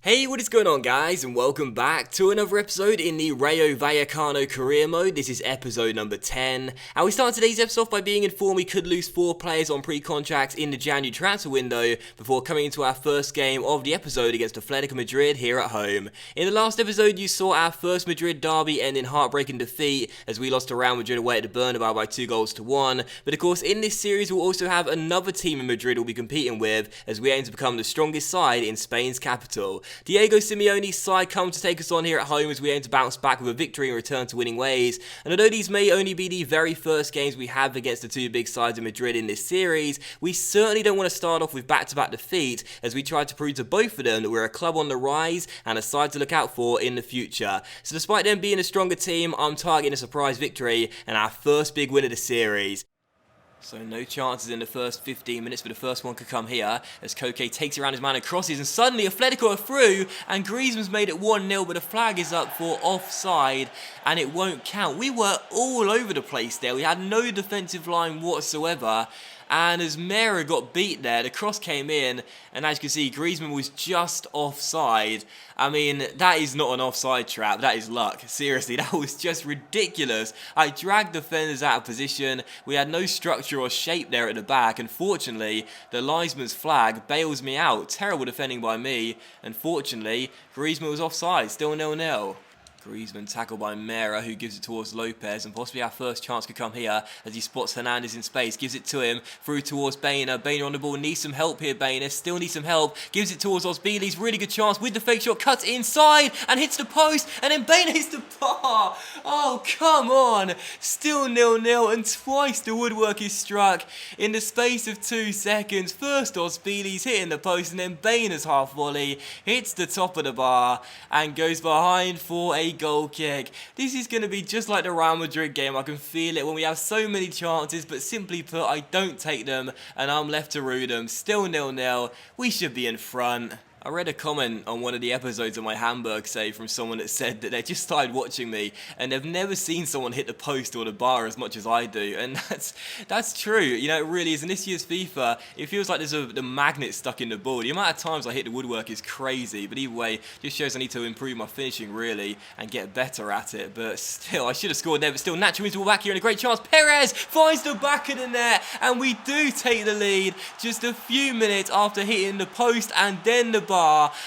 Hey, what is going on guys, and welcome back to another episode in the Rayo Vallecano career mode. This is episode number 10, and we start today's episode off by being informed we could lose 4 players on pre-contracts in the January transfer window before coming into our first game of the episode against Atletico Madrid here at home. In the last episode you saw our first Madrid derby end in heartbreaking defeat as we lost to Real Madrid away at the Bernabeu by 2-1, but of course in this series we'll also have another team in Madrid we'll be competing with as we aim to become the strongest side in Spain's capital. Diego Simeone's side comes to take us on here at home as we aim to bounce back with a victory and return to winning ways. And although these may only be the very first games we have against the two big sides in Madrid in this series, we certainly don't want to start off with back-to-back defeat as we try to prove to both of them that we're a club on the rise and a side to look out for in the future. So despite them being a stronger team, I'm targeting a surprise victory and our first big win of the series. So no chances in the first 15 minutes, but the first one could come here as Koke takes it around his man and crosses, and suddenly Atletico are through and Griezmann's made it 1-0, but the flag is up for offside and it won't count. We were all over the place there. We had no defensive line whatsoever. And as Mera got beat there, the cross came in, and as you can see, Griezmann was just offside. I mean, that is not an offside trap, that is luck. Seriously, that was just ridiculous. I dragged defenders out of position, we had no structure or shape there at the back, and fortunately, the linesman's flag bails me out. Terrible defending by me, and fortunately, Griezmann was offside, still 0-0. Griezmann tackled by Mera, who gives it towards Lopez, and possibly our first chance could come here as he spots Hernandez in space, gives it to him, through towards Bainer. Bainer on the ball, needs some help here, Bainer, still needs some help, gives it towards Osbili's, really good chance with the fake shot, cuts inside and hits the post, and then Bainer hits the bar. Oh, come on, still 0-0, and twice the woodwork is struck in the space of 2 seconds. First Osbili's hitting the post, and then Bainer's half volley hits the top of the bar and goes behind for a goal kick. This is going to be just like the Real Madrid game. I can feel it when we have so many chances, but simply put, I don't take them and I'm left to rue them. Still 0-0. We should be in front. I read a comment on one of the episodes of my Hamburg save from someone that said that they just started watching me and they've never seen someone hit the post or the bar as much as I do, and that's true. You know, it really is. In this year's FIFA, it feels like there's the magnet stuck in the ball. The amount of times I hit the woodwork is crazy, but either way, just shows I need to improve my finishing really and get better at it. But still, I should have scored there, but still, Nacho wins the ball back here and a great chance. Perez finds the back of the net and we do take the lead just a few minutes after hitting the post and then the bar.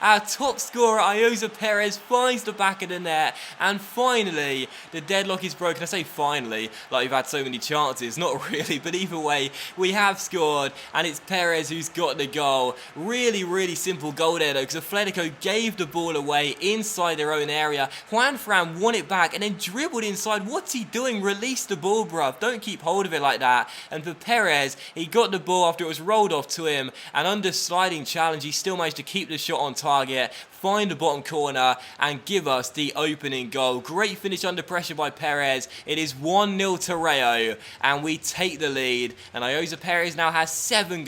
Our top scorer, Ayoza Perez, finds the back of the net, and finally, the deadlock is broken. I say finally, like we've had so many chances, not really, but either way, we have scored, and it's Perez who's got the goal. Really, really simple goal there, though, because Atletico gave the ball away inside their own area. Juan Fran won it back, and then dribbled inside. What's he doing? Release the ball, bruv. Don't keep hold of it like that. And for Perez, he got the ball after it was rolled off to him, and under sliding challenge, he still managed to keep the shot on target, find the bottom corner and give us the opening goal. Great finish under pressure by Perez. It is 1-0 to Rayo and we take the lead, and Ayoza Perez now has 8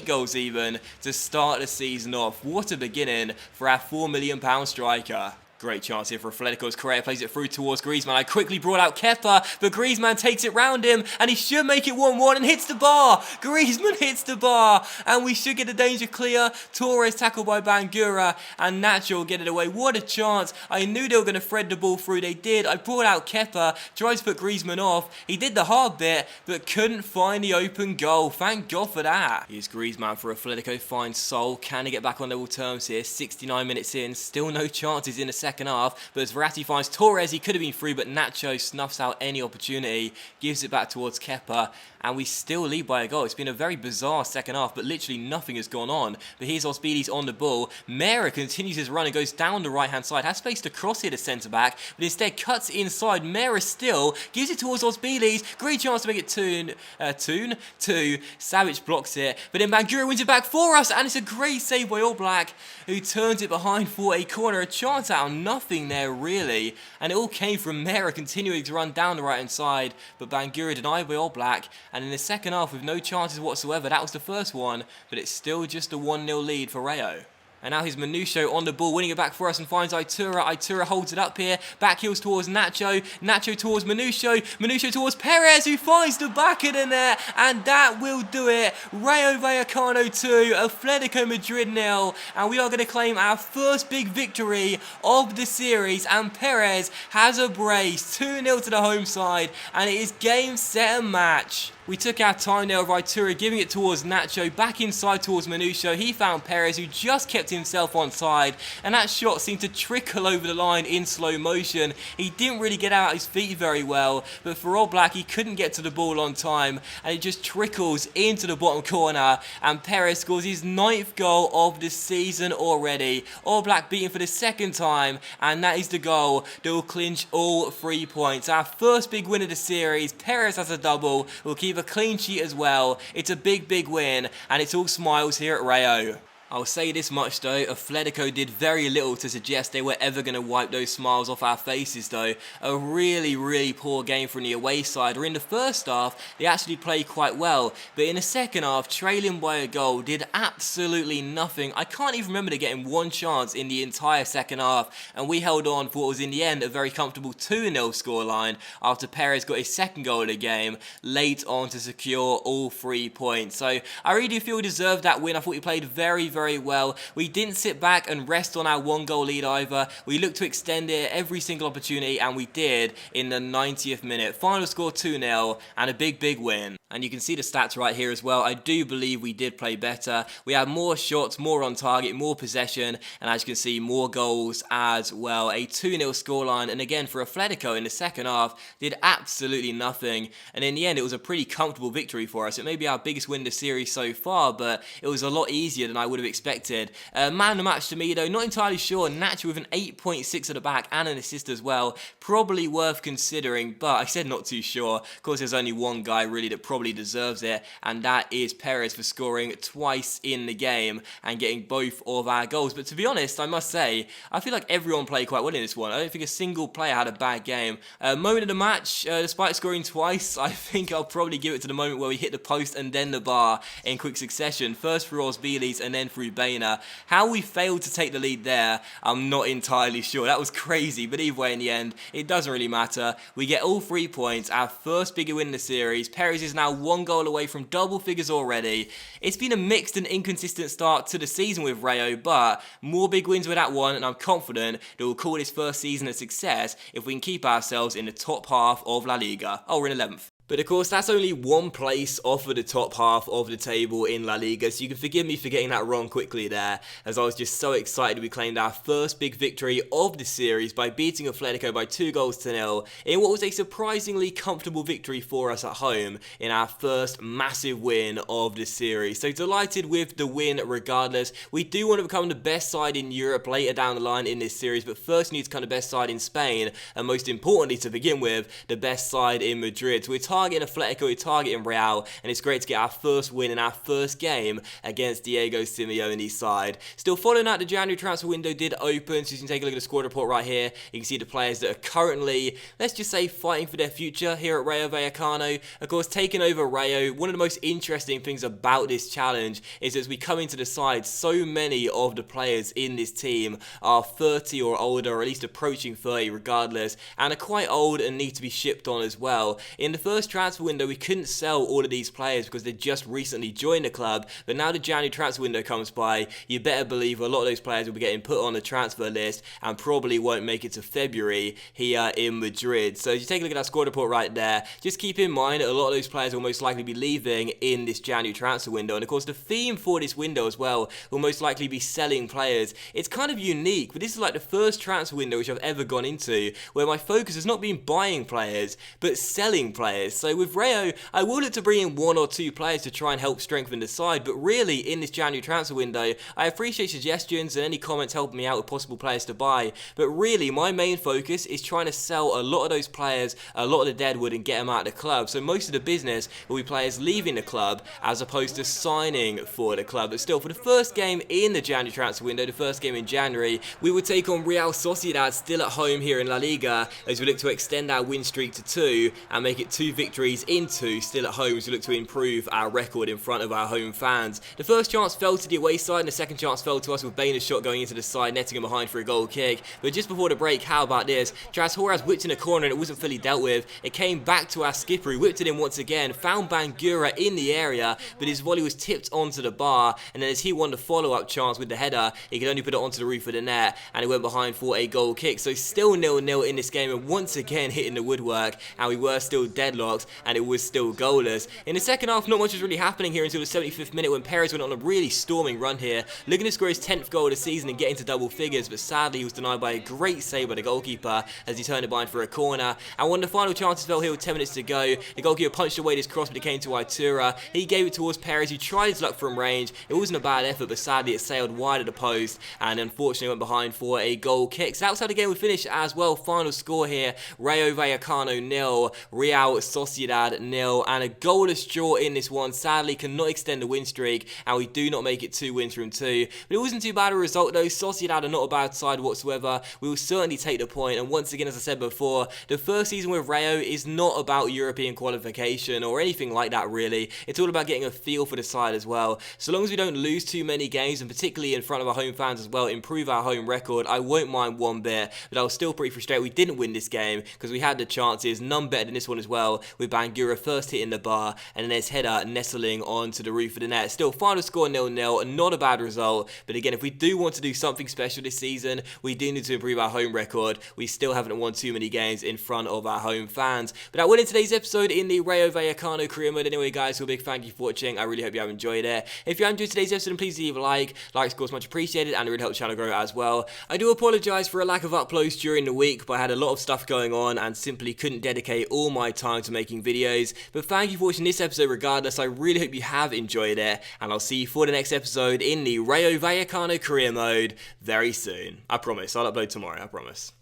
goals even, to start the season off. What a beginning for our £4 million striker. Great chance here for Atletico as Correa plays it through towards Griezmann. I quickly brought out Kepa, but Griezmann takes it round him and he should make it 1-1 and hits the bar. Griezmann hits the bar and we should get the danger clear. Torres tackled by Bangura and Nacho will get it away. What a chance. I knew they were going to thread the ball through. They did. I brought out Kepa, tried to put Griezmann off. He did the hard bit but couldn't find the open goal. Thank God for that. Here's Griezmann for Atletico, finds Sol. Can he get back on level terms here? 69 minutes in, still no chances in the second half, but as Verratti finds Torres, he could have been free, but Nacho snuffs out any opportunity, gives it back towards Kepa, and we still lead by a goal. It's been a very bizarre second half, but literally nothing has gone on. But here's Osbili's on the ball. Mera continues his run and goes down the right-hand side, has space to cross here to centre-back, but instead cuts inside. Mera still gives it towards Osbili's. Great chance to make it 2. Savage blocks it, but then Bangura wins it back for us, and it's a great save by All Black, who turns it behind for a corner. A chance out of nothing there, really, and it all came from Mera continuing to run down the right-hand side, but Bangura denied by All Black. And in the second half, with no chances whatsoever, that was the first one, but it's still just a 1-0 lead for Rayo. And now here's Manusho on the ball, winning it back for us and finds Itura. Itura holds it up here. Back heels towards Nacho. Nacho towards Manusho. Manusho towards Perez, who finds the back of the net. And that will do it. Rayo Vallecano 2, Atletico Madrid 0. And we are going to claim our first big victory of the series. And Perez has a brace. 2-0 to the home side. And it is game, set and match. We took our time there with Itura, giving it towards Nacho, back inside towards Manusho. He found Perez, who just kept himself onside, and that shot seemed to trickle over the line in slow motion. He didn't really get out his feet very well, but for All Black, he couldn't get to the ball on time, and it just trickles into the bottom corner, and Perez scores his 9th goal of the season already. All Black beaten for the 2nd time, and that is the goal that will clinch all 3 points. Our first big win of the series. Perez has a double. We'll keep a clean sheet as well. It's a big win, and it's all smiles here at Rayo. I'll say this much though, Atletico did very little to suggest they were ever going to wipe those smiles off our faces though. A really poor game from the away side, where in the first half they actually played quite well, but in the second half, trailing by a goal, did absolutely nothing. I can't even remember getting one chance in the entire second half, and we held on for what was in the end a very comfortable 2-0 scoreline after Perez got his 2nd goal of the game late on to secure all 3 points. So I really do feel we deserved that win. I thought we played very well. We didn't sit back and rest on our 1-goal lead either. We looked to extend it every single opportunity, and we did in the 90th minute. Final score 2-0 and a big win. And you can see the stats right here as well. I do believe we did play better. We had more shots, more on target, more possession, and as you can see, more goals as well. A 2-0 scoreline, and again for Atletico in the second half, did absolutely nothing. And in the end, it was a pretty comfortable victory for us. It may be our biggest win in the series so far, but it was a lot easier than I would have expected. Man of the match to me though, not entirely sure. Nacho with an 8.6 at the back and an assist as well. Probably worth considering, but I said not too sure. Of course, there's only one guy really that probably deserves it, and that is Perez for scoring twice in the game and getting both of our goals. But to be honest, I must say, I feel like everyone played quite well in this one. I don't think a single player had a bad game. Moment of the match, despite scoring twice, I think I'll probably give it to the moment where we hit the post and then the bar in quick succession. First through Osbilis and then through Baena. How we failed to take the lead there, I'm not entirely sure. That was crazy, but either way in the end, it doesn't really matter. We get all 3 points, our first bigger win in the series. Perez is now 1 goal away from double figures already. It's been a mixed and inconsistent start to the season with Rayo, but more big wins with that one, and I'm confident that we'll call this first season a success if we can keep ourselves in the top half of La Liga. Oh, we're in 11th. But of course, that's only one place off of the top half of the table in La Liga, so you can forgive me for getting that wrong quickly there, as I was just so excited we claimed our first big victory of the series by beating Atletico by 2-0 in what was a surprisingly comfortable victory for us at home in our first massive win of the series. So delighted with the win regardless. We do want to become the best side in Europe later down the line in this series, but first we need to become the best side in Spain, and most importantly to begin with, the best side in Madrid. So we're targeting Atletico, we're targeting Real, and it's great to get our first win in our first game against Diego Simeone's side. Still following that, the January transfer window did open, so you can take a look at the squad report right here. You can see the players that are currently, let's just say, fighting for their future here at Rayo Vallecano. Of course, taking over Rayo, one of the most interesting things about this challenge is as we come into the side, so many of the players in this team are 30 or older, or at least approaching 30 regardless, and are quite old and need to be shipped on as well. In the first transfer window, we couldn't sell all of these players because they just recently joined the club, but now the January transfer window comes by, you better believe a lot of those players will be getting put on the transfer list and probably won't make it to February here in Madrid. So if you take a look at that squad report right there, just keep in mind that a lot of those players will most likely be leaving in this January transfer window, and of course the theme for this window as well will most likely be selling players. It's kind of unique, but this is like the first transfer window which I've ever gone into where my focus has not been buying players but selling players. So with Rayo, I will look to bring in 1 or 2 players to try and help strengthen the side, but really in this January transfer window, I appreciate suggestions and any comments helping me out with possible players to buy, but really my main focus is trying to sell a lot of those players, a lot of the deadwood, and get them out of the club. So most of the business will be players leaving the club as opposed to signing for the club. But still, for the first game in the January transfer window, the first game in January, we would take on Real Sociedad still at home here in La Liga as we look to extend our win streak to 2 and make it 2 victories victories into still at home as we look to improve our record in front of our home fans. The first chance fell to the away side and the second chance fell to us with Baina's shot going into the side, netting him behind for a goal kick. But just before the break, how about this? Horaz whipped in a corner and it wasn't fully dealt with. It came back to our skipper, who whipped it in once again, found Bangura in the area, but his volley was tipped onto the bar, and then as he won the follow-up chance with the header, he could only put it onto the roof of the net, and it went behind for a goal kick. So still 0-0 in this game, and once again hitting the woodwork, and we were still deadlocked, and it was still goalless. In the second half, not much was really happening here until the 75th minute when Perez went on a really storming run here, looking to score his 10th goal of the season and get into double figures, but sadly he was denied by a great save by the goalkeeper as he turned it behind for a corner. And when the final chances fell here with 10 minutes to go, the goalkeeper punched away this cross, but it came to Itura. He gave it towards Perez, who tried his luck from range. It wasn't a bad effort, but sadly it sailed wide of the post and unfortunately went behind for a goal kick. So that's how the game would finish as well. Final score here, Rayo Vallecano 0, Real Sociedad 0, and a goalless draw in this one. Sadly cannot extend the win streak, and we do not make it 2 wins from 2. But it wasn't too bad a result though. Sociedad are not a bad side whatsoever. We will certainly take the point, and once again, as I said before, the first season with Rayo is not about European qualification or anything like that really. It's all about getting a feel for the side as well. So long as we don't lose too many games, and particularly in front of our home fans as well, improve our home record, I won't mind one bit. But I was still pretty frustrated we didn't win this game because we had the chances, none better than this one as well, with Bangura first hitting the bar and then his header nestling onto the roof of the net. Still, final score 0-0, not a bad result. But again, if we do want to do something special this season, we do need to improve our home record. We still haven't won too many games in front of our home fans. But that went in today's episode in the Rayo Vallecano career mode. Anyway, guys, so a big thank you for watching. I really hope you have enjoyed it. If you enjoyed today's episode, then please leave a like. Likes, of course, much appreciated, and it really helps the channel grow as well. I do apologise for a lack of uploads during the week, but I had a lot of stuff going on and simply couldn't dedicate all my time to making videos. But thank you for watching this episode regardless. I really hope you have enjoyed it, and I'll see you for the next episode in the Rayo Vallecano career mode very soon. I promise. I'll upload tomorrow, I promise.